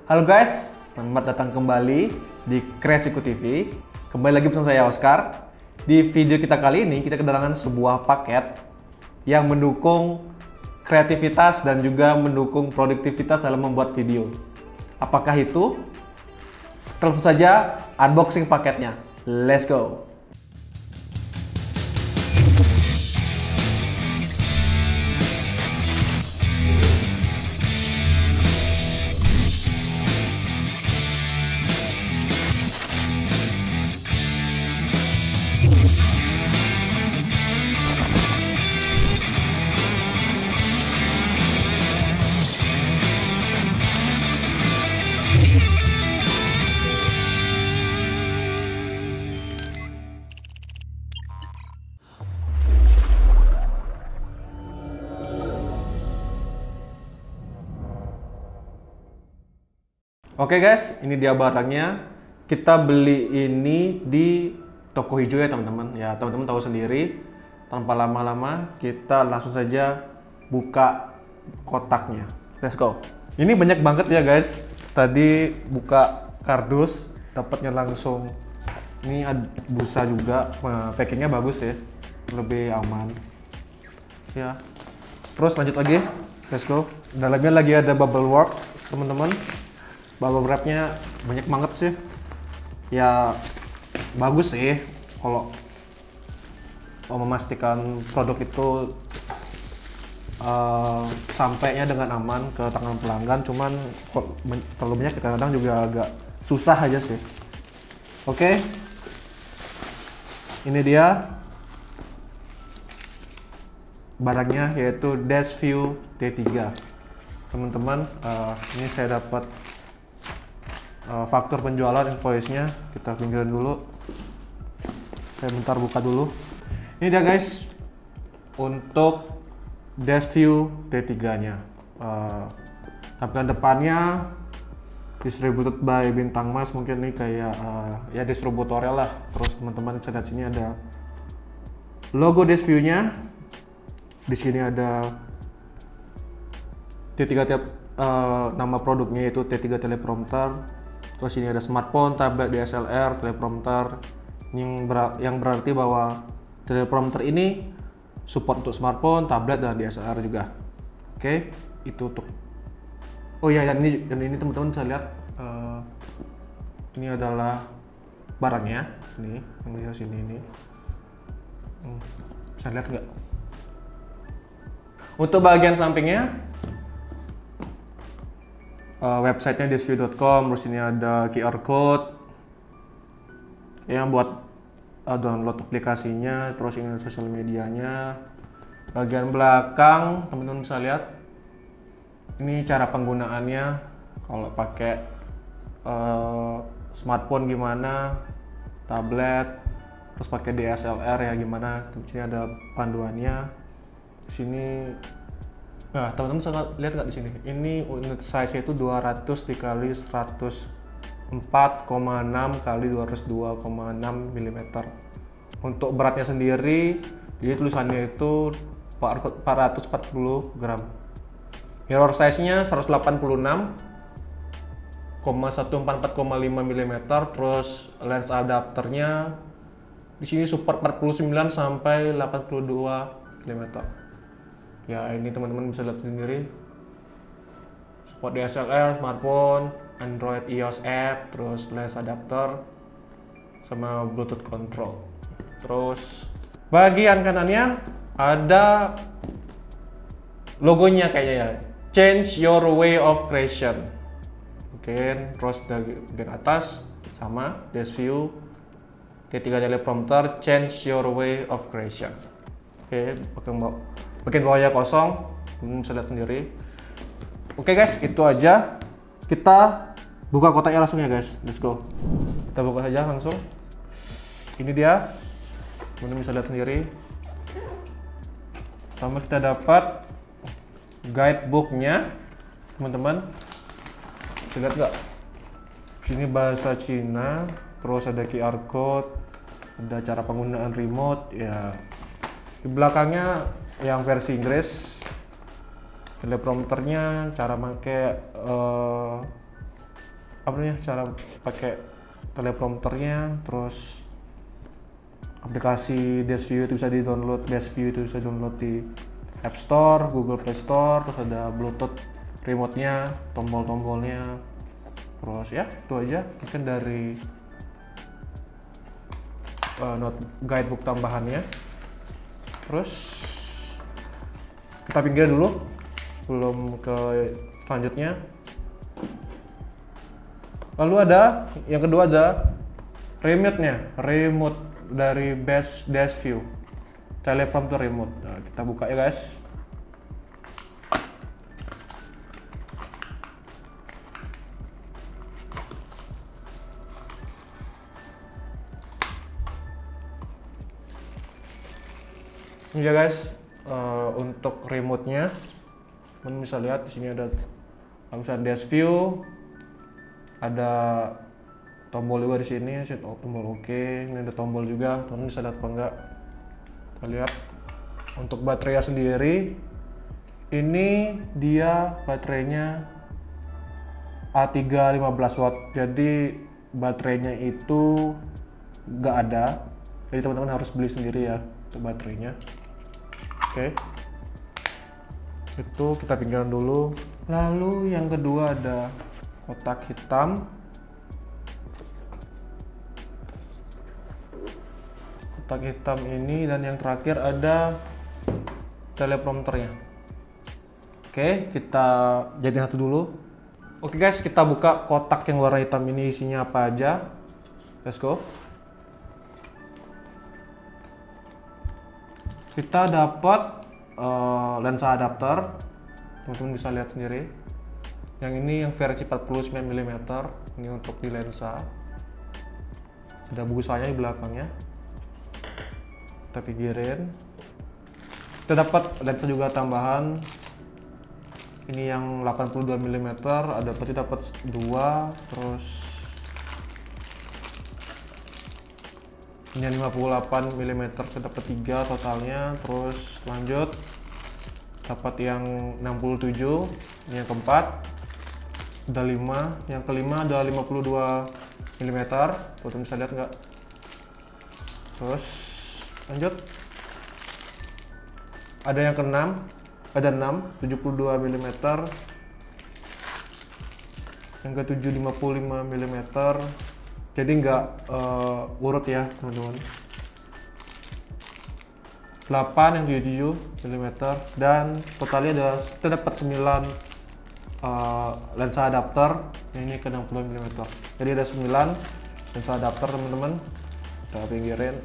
Halo guys, selamat datang kembali di Kreasiku TV. Kembali lagi bersama saya Oscar. Di video kita kali ini kita kedatangan sebuah paket yang mendukung kreativitas dan juga mendukung produktivitas dalam membuat video. Apakah itu? Langsung saja unboxing paketnya. Let's go! Oke guys, ini dia barangnya. Kita beli ini di toko hijau ya teman-teman. Ya teman-teman tahu sendiri. Tanpa lama-lama kita langsung saja buka kotaknya. Let's go. Ini banyak banget ya guys. Tadi buka kardus, dapatnya langsung. Ini ada busa juga. Packingnya bagus ya, lebih aman. Ya. Terus lanjut lagi. Let's go. Dalamnya lagi ada bubble wrap teman-teman. Bubble wrapnya banyak banget sih. Ya bagus sih kalau mau memastikan produk itu sampainya dengan aman ke tangan pelanggan. Cuman terlalu banyak kadang-kadang juga agak susah aja sih. Oke, ini dia barangnya, yaitu Dashview T3 teman-teman. Ini saya dapat faktur penjualan, invoice-nya. Kita pinggirin dulu. Saya bentar buka dulu. Ini dia guys untuk Dashview T3-nya. Tampilan depannya distributed by Bintang Mas, mungkin ini kayak ya distributornya lah. Terus teman-teman bisa lihat sini ada logo Dashview-nya. Di sini ada T3 nama produknya yaitu T3 teleprompter. Terus ini ada smartphone, tablet, DSLR, teleprompter, yang berarti bahwa teleprompter ini support untuk smartphone, tablet, dan DSLR juga. Oke, itu untuk. Oh ya, dan ini teman-teman bisa lihat ini adalah barangnya. Nih, yang di sini ini. Bisa lihat nggak? Untuk bagian sampingnya, websitenya dashview.com, terus ini ada QR code yang buat download aplikasinya, terus ini sosial medianya. Bagian belakang teman-teman bisa lihat ini cara penggunaannya. Kalau pakai smartphone gimana, tablet, terus pakai DSLR ya gimana. Di sini ada panduannya. Di sini. Nah, teman-teman bisa lihat nggak di sini? Ini unit size-nya itu 200 dikali 104,6 kali 202,6 mm. Untuk beratnya sendiri, jadi tulisannya itu 440 gram. Mirror size-nya 186,144,5 mm. Terus lens adapternya di sini support 49 sampai 82 mm. Ya ini teman-teman bisa lihat sendiri, support DSLR, smartphone, Android iOS app, terus lens adapter, sama Bluetooth control. Terus bagian kanannya ada logonya kayaknya ya, Change Your Way of Creation. Oke, terus bagian atas sama Dashview T3 teleprompter, Change Your Way of Creation. Oke, bagian bawahnya kosong, bisa lihat sendiri. Oke guys, itu aja. Kita buka kotaknya langsung ya guys. Let's go. Kita buka saja langsung. Ini dia. Teman-teman bisa lihat sendiri. Pertama kita dapat guidebook-nya, teman-teman. Bisa lihat nggak? Sini bahasa Cina, terus ada QR code, ada cara penggunaan remote ya. Di belakangnya yang versi Inggris, teleprompternya, cara pakai apa namanya, cara pakai teleprompternya, terus aplikasi Dashview itu bisa di-download, Dashview itu bisa download di App Store, Google Play Store, terus ada Bluetooth remote-nya, tombol-tombolnya, terus ya itu aja mungkin dari note guidebook tambahannya. Terus kita pinggir dulu sebelum ke selanjutnya. Lalu ada yang kedua, ada remote-nya, remote dari Dashview, teleprompter remote. Nah, kita buka ya guys. Ini ya guys, untuk remote-nya, teman bisa lihat di sini ada misalnya Dashview, ada tombol juga di sini, tombol OK. Ini ada tombol juga, teman bisa lihat apa enggak? Kita lihat untuk baterai sendiri, ini dia baterainya A3 15 watt, jadi baterainya itu nggak ada, jadi teman-teman harus beli sendiri ya untuk baterainya. Oke, itu kita pinggiran dulu. Lalu yang kedua ada kotak hitam. Kotak hitam ini, dan yang terakhir ada teleprompternya. Oke, kita jadi satu dulu. Oke guys, kita buka kotak yang warna hitam ini, isinya apa aja. Let's go. Kita dapat lensa adapter, teman-teman bisa lihat sendiri. Yang ini yang versi 49 mm, ini untuk di lensa. Ada busanya di belakangnya. Kita pinggirin. Kita dapat lensa juga tambahan. Ini yang 82 mm, ada berarti dapat 2, terus ini yang 58 mm, kita dapat 3 totalnya. Terus lanjut dapat yang 67, ini yang keempat ada 5, yang kelima ada 52 mm, teman bisa lihat nggak? Terus lanjut ada yang keenam, ada 6 72 mm, yang ke-7 55 mm, jadi nggak urut ya teman-teman. 8 yang 77 mm, dan totalnya ada, kita dapat 9 lensa adapter, ini ke 60 mm, jadi ada 9 lensa adapter teman-teman. Kita pinggirin.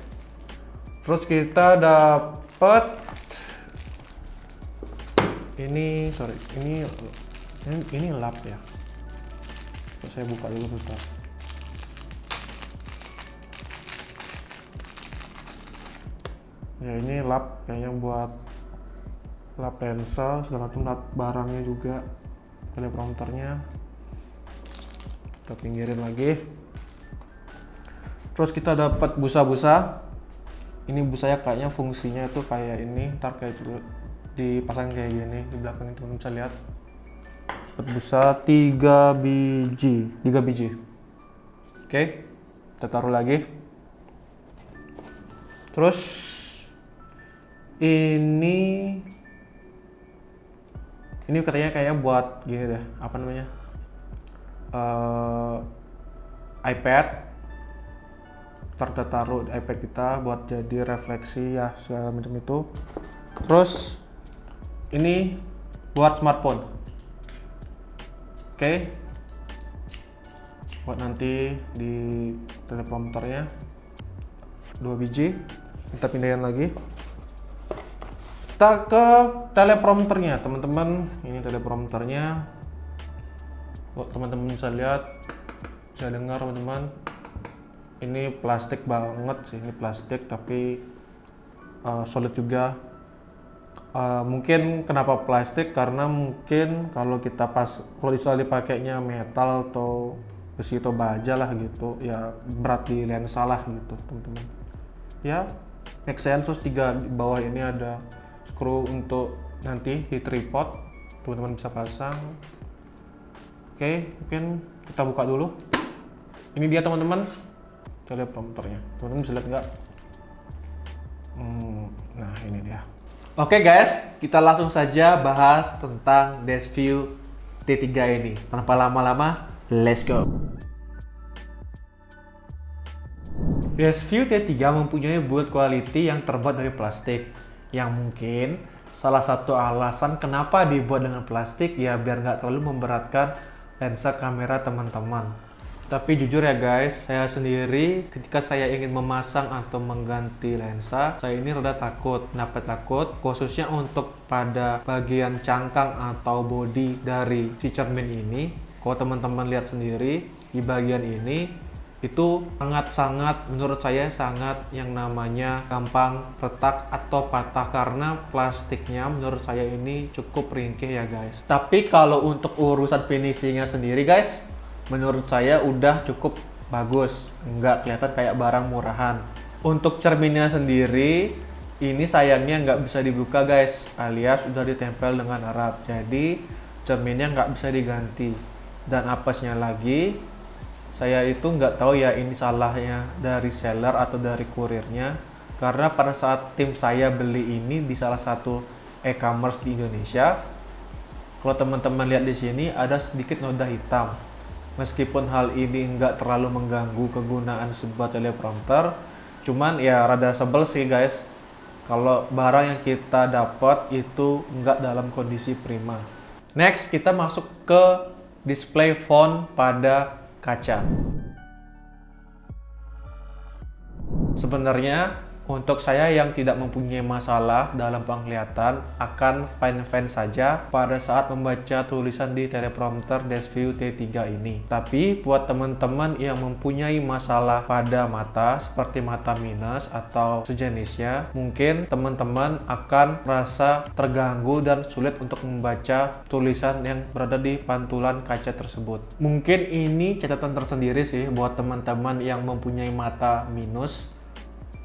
Terus kita dapat ini, ini lap ya. Terus saya buka dulu bentar. Ya ini lap, kayaknya buat lap lensa segala macam, lap barangnya juga, teleprompternya. Kita pinggirin lagi. Terus kita dapat busa-busa. Ini busanya kayaknya fungsinya itu kayak ini, ntar kayak itu dipasang kayak gini di belakang, teman-teman bisa lihat. Dapat busa 3 biji. Oke, kita taruh lagi. Terus ini katanya kayak buat gini deh, apa namanya, iPad. Kita taruh iPad kita buat jadi refleksi ya, segala macam itu. Terus ini buat smartphone. Oke, buat nanti di teleprompternya 2 biji. Kita pindahin lagi. Kita ke teleprompternya teman-teman. Ini teleprompternya. Kok teman-teman bisa lihat, bisa dengar teman-teman. Ini plastik banget sih, ini plastik tapi solid juga. Mungkin kenapa plastik, karena mungkin kalau kita kalau misalnya dipakainya metal atau besi atau baja lah gitu ya, berat di lensa lah gitu teman-teman ya, make sense. Terus di bawah ini ada screw untuk nanti di tripod, teman-teman bisa pasang. Oke, mungkin kita buka dulu. Ini dia teman-teman, teleprompternya. Teman-teman bisa lihat nggak? Nah ini dia. Oke guys, kita langsung saja bahas tentang Deskview T3 ini. Tanpa lama-lama, let's go. Deskview T3 mempunyai build quality yang terbuat dari plastik, yang mungkin salah satu alasan kenapa dibuat dengan plastik ya biar nggak terlalu memberatkan lensa kamera teman-teman. Tapi jujur ya guys, saya sendiri ketika saya ingin memasang atau mengganti lensa, saya ini rada takut. Kenapa takut? Khususnya untuk pada bagian cangkang atau bodi dari si cermin ini. Kalau teman-teman lihat sendiri, di bagian ini itu sangat-sangat menurut saya sangat yang namanya gampang retak atau patah karena plastiknya menurut saya ini cukup ringkih ya guys. Tapi kalau untuk urusan finishingnya sendiri guys, menurut saya udah cukup bagus, nggak kelihatan kayak barang murahan. Untuk cerminnya sendiri, ini sayangnya nggak bisa dibuka guys, alias udah ditempel dengan erat. Jadi cerminnya nggak bisa diganti. Dan apesnya lagi, saya itu nggak tahu ya ini salahnya dari seller atau dari kurirnya. Karena pada saat tim saya beli ini di salah satu e-commerce di Indonesia, kalau teman-teman lihat di sini ada sedikit noda hitam. Meskipun hal ini nggak terlalu mengganggu kegunaan sebuah teleprompter, cuman ya rada sebel sih guys kalau barang yang kita dapat itu nggak dalam kondisi prima. Next, kita masuk ke display font pada kaca. Sebenarnya untuk saya yang tidak mempunyai masalah dalam penglihatan akan fine-fine saja pada saat membaca tulisan di teleprompter Deskview T3 ini. Tapi buat teman-teman yang mempunyai masalah pada mata seperti mata minus atau sejenisnya, mungkin teman-teman akan merasa terganggu dan sulit untuk membaca tulisan yang berada di pantulan kaca tersebut. Mungkin ini catatan tersendiri sih buat teman-teman yang mempunyai mata minus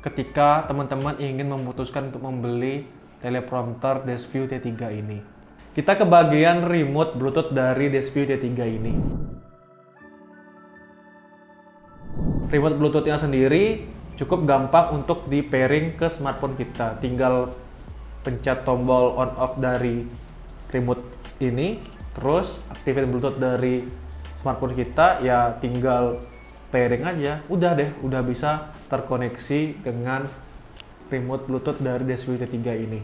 ketika teman-teman ingin memutuskan untuk membeli teleprompter Deskview T3 ini. Kita ke bagian remote Bluetooth dari Deskview T3 ini. Remote Bluetooth-nya sendiri cukup gampang untuk di pairing ke smartphone kita. Tinggal pencet tombol on off dari remote ini, terus aktifin Bluetooth dari smartphone kita, ya tinggal pairing aja, udah deh, udah bisa terkoneksi dengan remote Bluetooth dari Deskview T3 ini.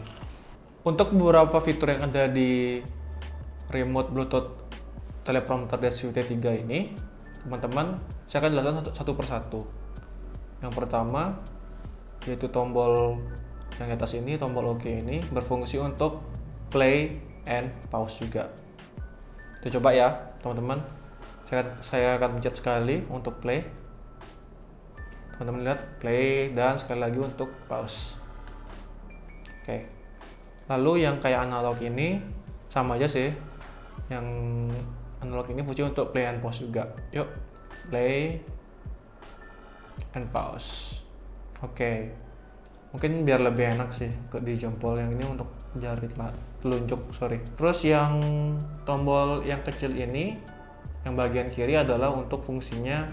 Untuk beberapa fitur yang ada di remote Bluetooth teleprompter Deskview T3 ini, teman-teman, saya akan jelaskan satu persatu. Yang pertama, yaitu tombol yang di atas ini, tombol OK ini, berfungsi untuk play and pause juga. Kita coba ya, teman-teman. Saya akan pencet sekali untuk play. Teman-teman lihat play dan sekali lagi untuk pause. Oke. Lalu yang kayak analog ini sama aja sih. Yang analog ini fungsi untuk play and pause juga. Yuk, play and pause. Oke. Mungkin biar lebih enak sih di jempol, yang ini untuk jari telunjuk, sorry. Terus yang tombol yang kecil ini, yang bagian kiri adalah untuk fungsinya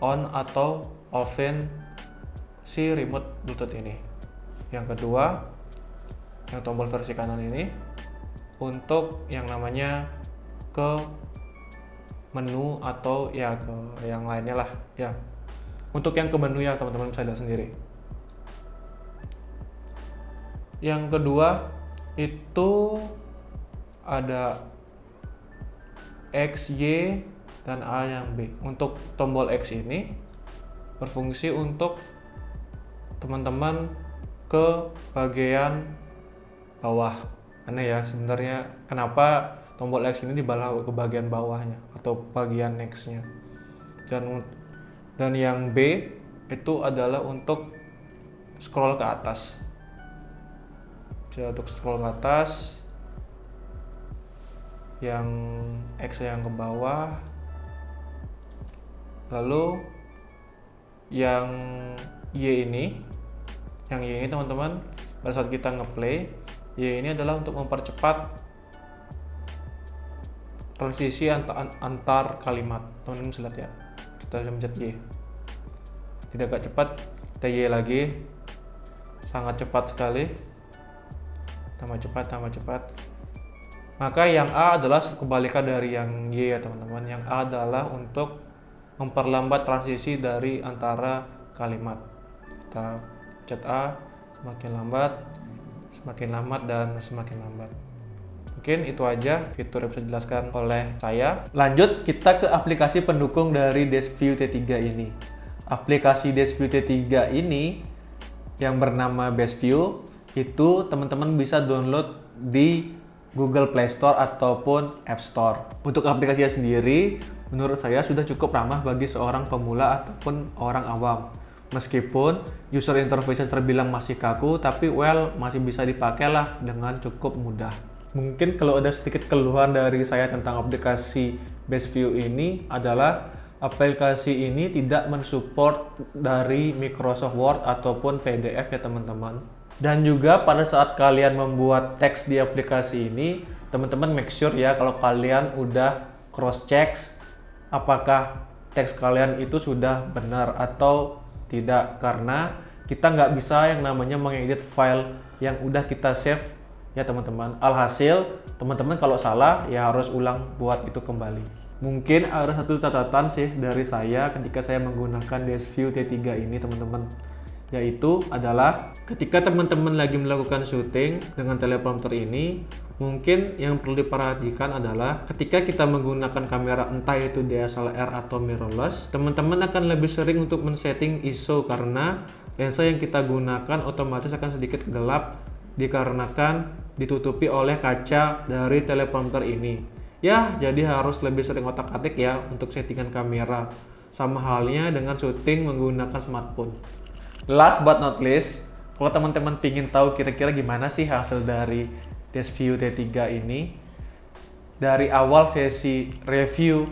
on atau offin si remote Bluetooth ini. Yang kedua, yang tombol versi kanan ini untuk yang namanya ke menu atau ya ke yang lainnya lah ya. Untuk yang ke menu ya teman-teman bisa lihat sendiri. Yang kedua itu ada X, Y, dan A yang B. Untuk tombol X ini berfungsi untuk teman-teman ke bagian bawah. Aneh ya sebenarnya kenapa tombol X ini dibawa ke bagian bawahnya atau bagian next-nya. Dan yang B itu adalah untuk scroll ke atas. Jadi untuk scroll ke atas, yang X yang ke bawah, lalu yang Y ini teman-teman, pada saat kita ngeplay, Y ini adalah untuk mempercepat transisi antar kalimat. Teman-teman bisa lihat ya, kita bisa mencet Y, tidak agak cepat, kita Y lagi, sangat cepat sekali, tambah cepat. Maka yang A adalah kebalikan dari yang Y ya teman-teman. Yang A adalah untuk memperlambat transisi dari antara kalimat. Kita pencet A, semakin lambat dan semakin lambat. Mungkin itu aja fitur yang bisa dijelaskan oleh saya. Lanjut kita ke aplikasi pendukung dari DeskView T3 ini. Aplikasi DeskView T3 ini yang bernama BestView itu teman-teman bisa download di Google Play Store ataupun App Store. Untuk aplikasinya sendiri, menurut saya sudah cukup ramah bagi seorang pemula ataupun orang awam. Meskipun user interface terbilang masih kaku, tapi masih bisa dipakai lah dengan cukup mudah. Mungkin kalau ada sedikit keluhan dari saya tentang aplikasi BestView ini adalah aplikasi ini tidak mensupport dari Microsoft Word ataupun PDF ya teman-teman. Dan juga pada saat kalian membuat teks di aplikasi ini, teman-teman make sure ya kalau kalian udah cross check apakah teks kalian itu sudah benar atau tidak, karena kita nggak bisa yang namanya mengedit file yang udah kita save ya teman-teman. Alhasil teman-teman kalau salah ya harus ulang buat itu kembali. Mungkin ada satu catatan sih dari saya ketika saya menggunakan DeskView T3 ini teman-teman, yaitu adalah ketika teman-teman lagi melakukan syuting dengan teleprompter ini, mungkin yang perlu diperhatikan adalah ketika kita menggunakan kamera entah itu DSLR atau mirrorless, teman-teman akan lebih sering untuk men-setting ISO karena lensa yang kita gunakan otomatis akan sedikit gelap dikarenakan ditutupi oleh kaca dari teleprompter ini. Ya, jadi harus lebih sering otak-atik ya untuk settingan kamera. Sama halnya dengan syuting menggunakan smartphone. Last but not least, kalau teman-teman pingin tahu kira-kira gimana sih hasil dari DeskView T3 ini, dari awal sesi review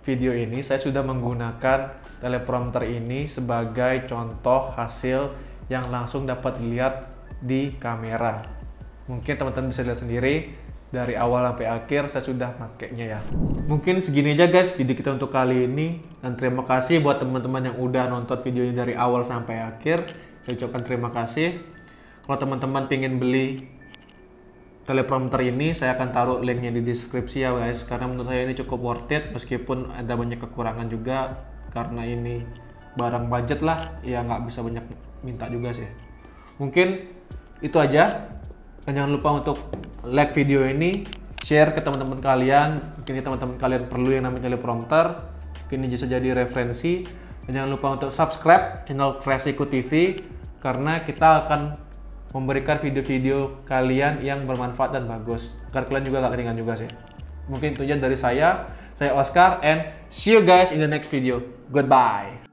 video ini saya sudah menggunakan teleprompter ini sebagai contoh hasil yang langsung dapat dilihat di kamera. Mungkin teman-teman bisa lihat sendiri dari awal sampai akhir saya sudah makainya ya. Mungkin segini aja guys video kita untuk kali ini, dan terima kasih buat teman-teman yang udah nonton video ini dari awal sampai akhir. Saya ucapkan terima kasih. Kalau teman-teman pengen beli teleprompter ini, saya akan taruh linknya di deskripsi ya guys, karena menurut saya ini cukup worth it meskipun ada banyak kekurangan juga karena ini barang budget lah ya, nggak bisa banyak minta juga sih. Mungkin itu aja. Dan jangan lupa untuk like video ini, share ke teman-teman kalian. Mungkin teman-teman kalian perlu yang namanya teleprompter, mungkin ini bisa jadi referensi. Dan jangan lupa untuk subscribe channel Kreasiku TV, karena kita akan memberikan video-video kalian yang bermanfaat dan bagus, agar kalian juga gak ketinggalan juga sih. Mungkin itu aja dari saya Oscar, and see you guys in the next video. Goodbye.